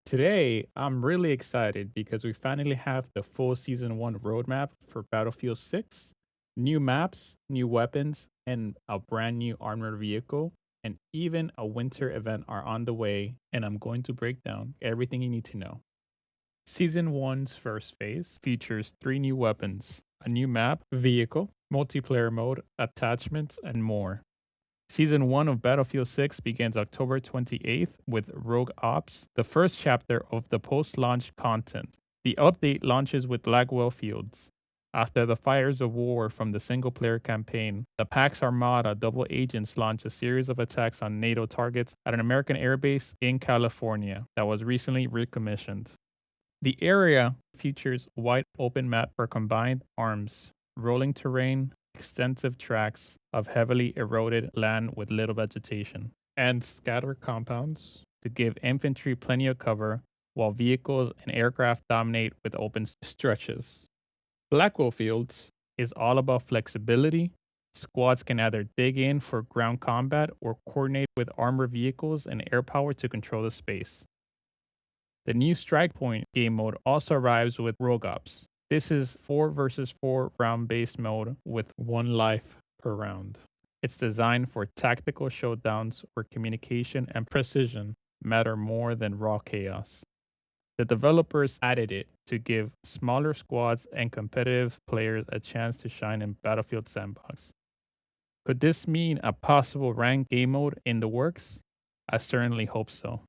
Today, I'm really excited because we finally have the full Season 1 roadmap for Battlefield 6. New maps, new weapons, and a brand new armored vehicle, and even a winter event are on the way, and I'm going to break down everything you need to know. Season 1's first phase features 3 new weapons, a new map, vehicle, multiplayer mode, attachments, and more. Season 1 of Battlefield 6 begins October 28th with Rogue Ops, the first chapter of the post launch content. The update launches with Blackwell Fields. After the fires of war from the single player campaign, the Pax Armada double agents launch a series of attacks on NATO targets at an American airbase in California that was recently recommissioned. The area features a wide open map for combined arms, rolling terrain, extensive tracts of heavily eroded land with little vegetation, and scattered compounds to give infantry plenty of cover while vehicles and aircraft dominate with open stretches. Blackwell Fields is all about flexibility. Squads can either dig in for ground combat or coordinate with armored vehicles and air power to control the space. The new Strikepoint game mode also arrives with Rogue Ops. This is 4 versus 4 round based mode with 1 life per round. It's designed for tactical showdowns where communication and precision matter more than raw chaos. The developers added it to give smaller squads and competitive players a chance to shine in Battlefield Sandbox. Could this mean a possible ranked game mode in the works? I certainly hope so.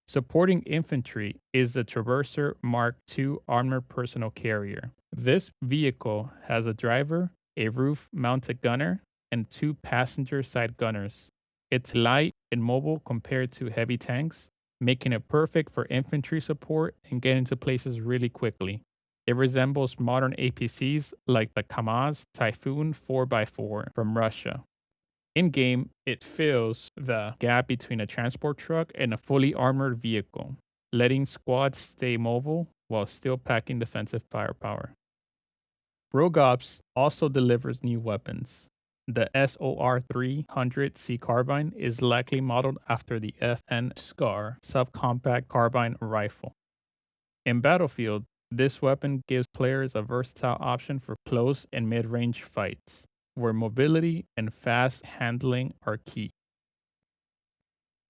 Supporting infantry is the Traverser Mark II armored personal carrier. This vehicle has a driver, a roof-mounted gunner, and 2 passenger side gunners. It's light and mobile compared to heavy tanks, making it perfect for infantry support and getting to places really quickly. It resembles modern APCs like the Kamaz Typhoon 4x4 from Russia. In-game, it fills the gap between a transport truck and a fully armored vehicle, letting squads stay mobile while still packing defensive firepower. Rogue Ops also delivers new weapons. The SOR 300C carbine is likely modeled after the FN SCAR subcompact carbine rifle. In Battlefield, this weapon gives players a versatile option for close and mid-range fights, where mobility and fast handling are key.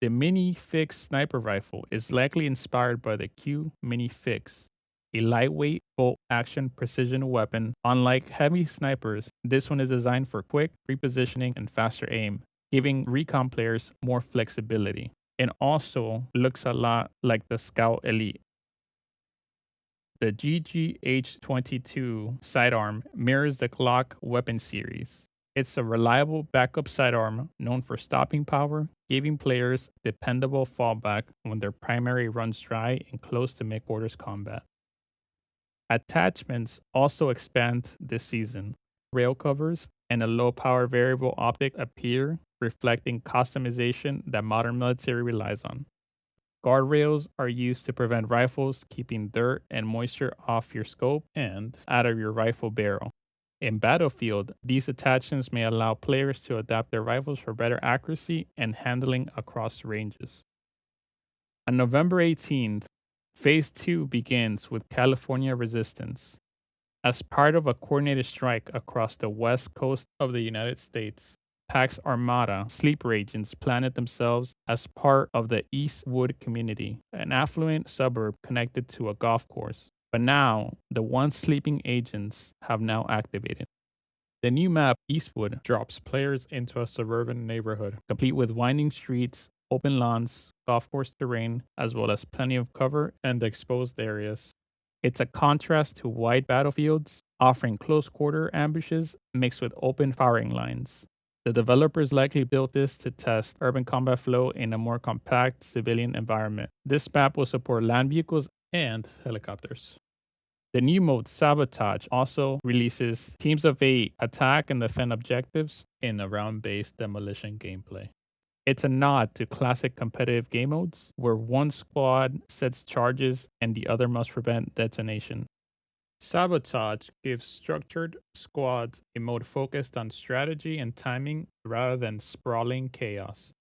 The Mini Fix sniper rifle is likely inspired by the Q Mini Fix, a lightweight bolt-action precision weapon. Unlike heavy snipers, this one is designed for quick repositioning and faster aim, giving recon players more flexibility. It also looks a lot like the Scout Elite. The GGH-22 sidearm mirrors the GLOCK weapon series. It's a reliable backup sidearm known for stopping power, giving players dependable fallback when their primary runs dry in close to mid-quarters combat. Attachments also expand this season. Rail covers and a low-power variable optic appear, reflecting customization that modern military relies on. Guardrails are used to prevent rifles keeping dirt and moisture off your scope and out of your rifle barrel. In Battlefield, these attachments may allow players to adapt their rifles for better accuracy and handling across ranges. On November 18th, Phase 2 begins with California Resistance. As part of a coordinated strike across the west coast of the United States, Pax Armada sleeper agents planted themselves as part of the Eastwood community, an affluent suburb connected to a golf course. But now, the once sleeping agents have now activated. The new map, Eastwood, drops players into a suburban neighborhood, complete with winding streets, open lawns, golf course terrain, as well as plenty of cover and exposed areas. It's a contrast to wide battlefields, offering close-quarter ambushes mixed with open firing lines. The developers likely built this to test urban combat flow in a more compact civilian environment. This map will support land vehicles and helicopters. The new mode Sabotage also releases teams of 8 attack and defend objectives in a round-based demolition gameplay. It's a nod to classic competitive game modes where one squad sets charges and the other must prevent detonation. Sabotage gives structured squads a mode focused on strategy and timing rather than sprawling chaos.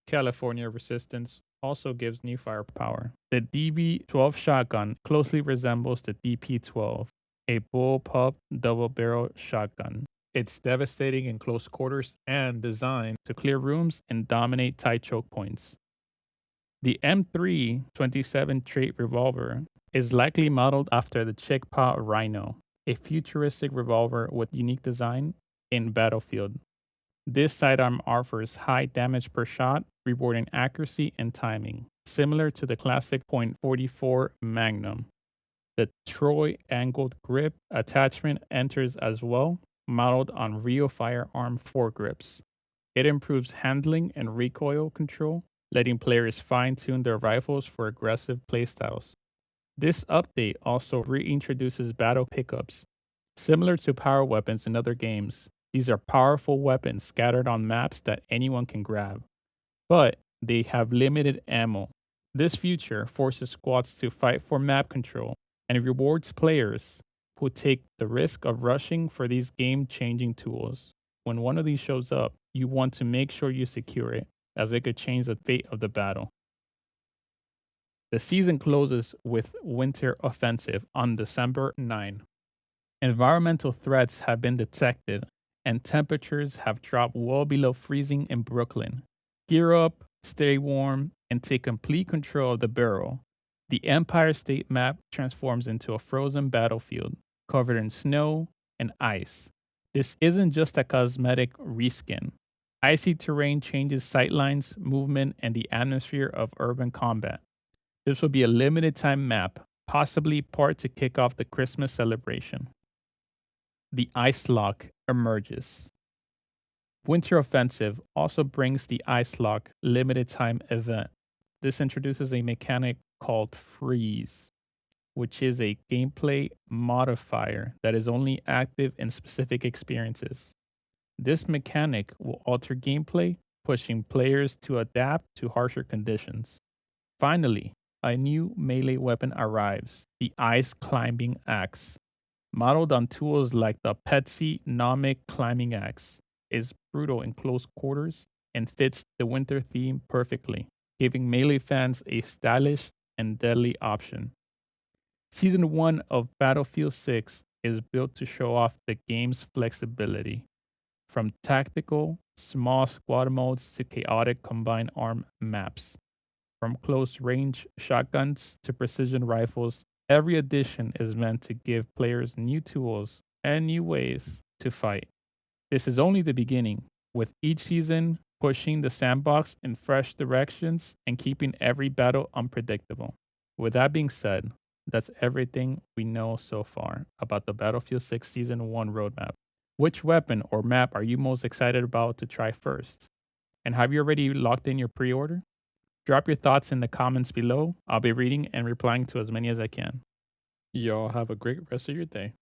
California Resistance also gives new firepower. The DB12 shotgun closely resembles the DP12, a bullpup double-barrel shotgun. It's devastating in close quarters and designed to clear rooms and dominate tight choke points. The M327 trait revolver is likely modeled after the Chiappa Rhino, a futuristic revolver with unique design in Battlefield. This sidearm offers high damage per shot, rewarding accuracy and timing, similar to the classic .44 Magnum. The Troy angled grip attachment enters as well, modeled on real firearm foregrips. It improves handling and recoil control, letting players fine-tune their rifles for aggressive playstyles. This update also reintroduces battle pickups. Similar to power weapons in other games, these are powerful weapons scattered on maps that anyone can grab, but they have limited ammo. This feature forces squads to fight for map control and rewards players who take the risk of rushing for these game-changing tools. When one of these shows up, you want to make sure you secure it, as it could change the fate of the battle. The season closes with Winter Offensive on December 9. Environmental threats have been detected, and temperatures have dropped well below freezing in Brooklyn. Gear up, stay warm, and take complete control of the barrel. The Empire State map transforms into a frozen battlefield, covered in snow and ice. This isn't just a cosmetic reskin. Icy terrain changes sightlines, movement, and the atmosphere of urban combat. This will be a limited time map, possibly part to kick off the Christmas celebration. The Ice Lock emerges. Winter Offensive also brings the Ice Lock limited time event. This introduces a mechanic called Freeze, which is a gameplay modifier that is only active in specific experiences. This mechanic will alter gameplay, pushing players to adapt to harsher conditions. Finally, a new melee weapon arrives, the Ice Climbing Axe. Modeled on tools like the Petzl Nomic Climbing Axe, is brutal in close quarters and fits the winter theme perfectly, giving melee fans a stylish and deadly option. Season 1 of Battlefield 6 is built to show off the game's flexibility. From tactical, small squad modes to chaotic combined arm maps. From close range shotguns to precision rifles, every edition is meant to give players new tools and new ways to fight. This is only the beginning, with each season pushing the sandbox in fresh directions and keeping every battle unpredictable. With that being said, that's everything we know so far about the Battlefield 6 Season 1 roadmap. Which weapon or map are you most excited about to try first? And have you already locked in your pre-order? Drop your thoughts in the comments below. I'll be reading and replying to as many as I can. Y'all have a great rest of your day.